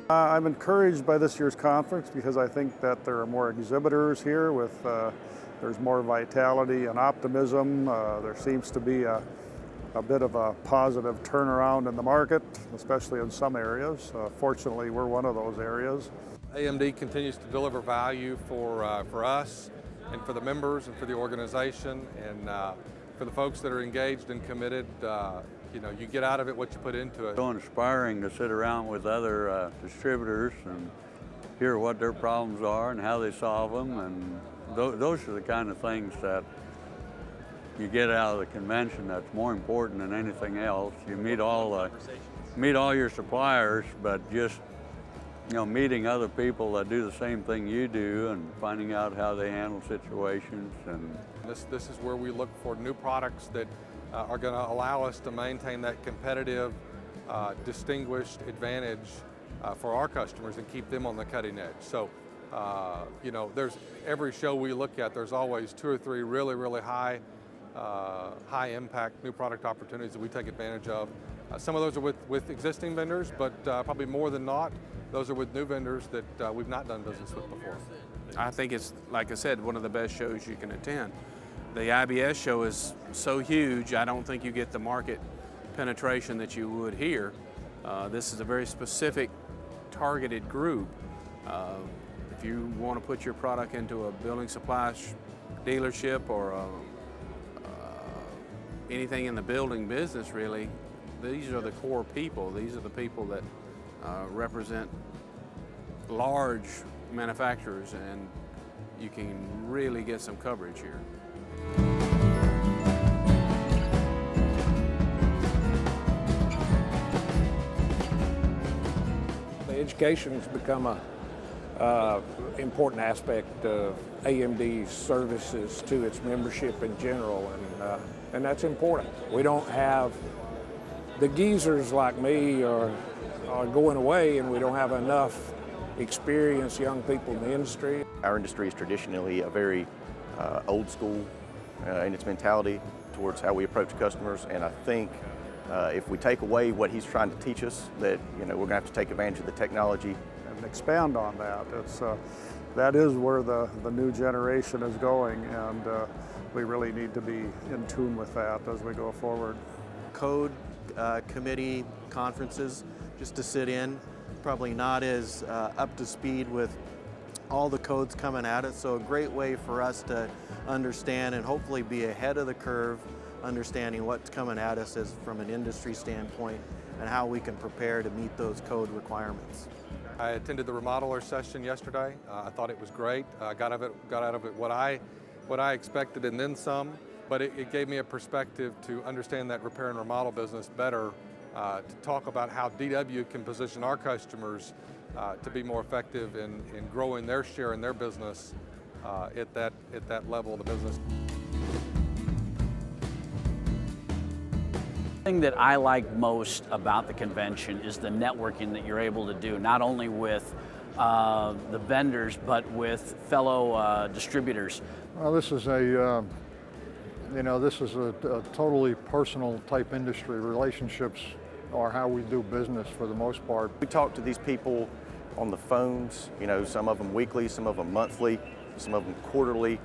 I'm encouraged by this year's conference because I think that there are more exhibitors here with there's more vitality and optimism. There seems to be a bit of a positive turnaround in the market, especially in some areas. Fortunately, we're one of those areas. AMD continues to deliver value for us and for the members and for the organization, and for the folks that are engaged and committed. You get out of it what you put into it. So inspiring to sit around with other distributors and hear what their problems are and how they solve them, and those are the kind of things that you get out of the convention that's more important than anything else. You meet all your suppliers, but just meeting other people that do the same thing you do and finding out how they handle situations. And this is where we look for new products that are going to allow us to maintain that competitive, distinguished advantage for our customers and keep them on the cutting edge. So, there's every show we look at, there's always 2 or 3 really, really high impact new product opportunities that we take advantage of. Some of those are with existing vendors, but probably more than not, those are with new vendors that we've not done business with before. I think it's, like I said, one of the best shows you can attend. The IBS show is so huge, I don't think you get the market penetration that you would here. This is a very specific, targeted group. If you want to put your product into a building supplies dealership or anything in the building business, really, these are the core people. These are the people that represent large manufacturers, and you can really get some coverage here. Education has become an important aspect of AMD's services to its membership in general, and that's important. We don't have the geezers like me are going away, and we don't have enough experienced young people in the industry. Our industry is traditionally a very old school in its mentality towards how we approach customers, and I think if we take away what he's trying to teach us, that we're going to have to take advantage of the technology and expand on that. That is where the new generation is going, and we really need to be in tune with that as we go forward. Code committee conferences just to sit in, probably not as up to speed with all the codes coming at it, so a great way for us to understand and hopefully be ahead of the curve, understanding what's coming at us as from an industry standpoint and how we can prepare to meet those code requirements. I attended the remodeler session yesterday. I thought it was great. Got out of it what I expected and then some, but it gave me a perspective to understand that repair and remodel business better, to talk about how DW can position our customers to be more effective in growing their share in their business at that level of the business. The thing that I like most about the convention is the networking that you're able to do, not only with the vendors, but with fellow distributors. Well, this is a totally personal type industry. Relationships are how we do business for the most part. We talk to these people on the phones, some of them weekly, some of them monthly, some of them quarterly.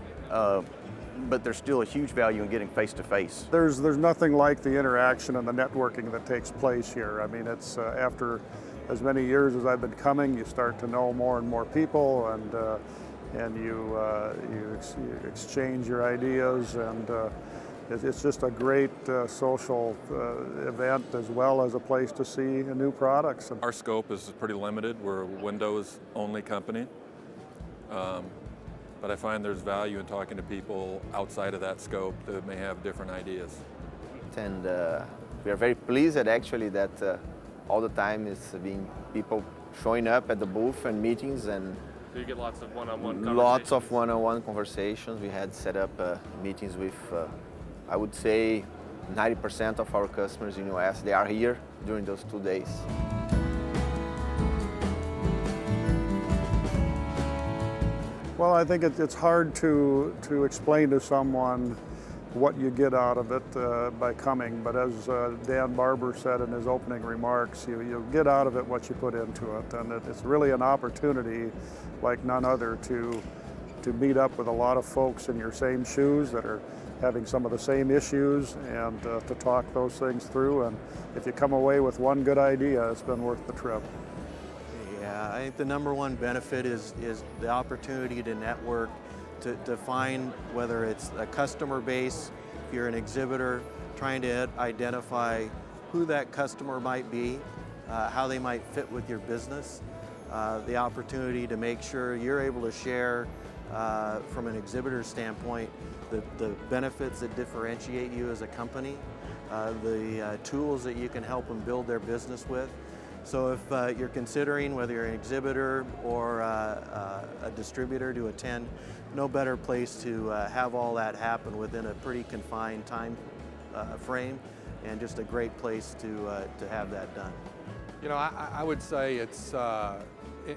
But there's still a huge value in getting face-to-face. There's nothing like the interaction and the networking that takes place here. I mean, it's after as many years as I've been coming, you start to know more and more people, and you exchange your ideas, and it's just a great social event as well as a place to see new products. Our scope is pretty limited. We're a Windows-only company. But I find there's value in talking to people outside of that scope that may have different ideas. And we are very pleased that actually that all the time is being people showing up at the booth and meetings, and so you get lots of one-on-one conversations. Lots of one-on-one conversations. We had set up meetings with, I would say, 90% of our customers in the US. They are here during those 2 days. Well, I think it's hard to explain to someone what you get out of it by coming, but as Dan Barber said in his opening remarks, you get out of it what you put into it, and it's really an opportunity like none other to meet up with a lot of folks in your same shoes that are having some of the same issues, and to talk those things through. And if you come away with one good idea, it's been worth the trip. Yeah, I think the number one benefit is the opportunity to network, to find whether it's a customer base, if you're an exhibitor, trying to identify who that customer might be, how they might fit with your business, the opportunity to make sure you're able to share from an exhibitor standpoint the benefits that differentiate you as a company, the tools that you can help them build their business with. So if you're considering whether you're an exhibitor or a distributor to attend, no better place to have all that happen within a pretty confined time frame, and just a great place to have that done. You know, I would say it's,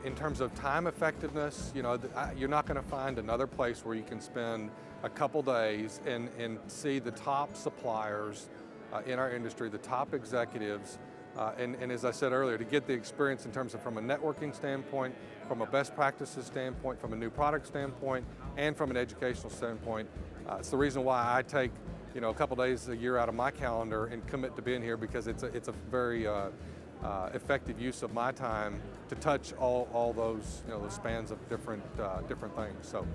in terms of time effectiveness, you know, you're not going to find another place where you can spend a couple days and see the top suppliers in our industry, the top executives, and as I said earlier, to get the experience in terms of from a networking standpoint, from a best practices standpoint, from a new product standpoint, and from an educational standpoint. It's the reason why I take, you know, a couple days a year out of my calendar and commit to being here, because it's a very effective use of my time to touch all those, you know, those spans of different things. So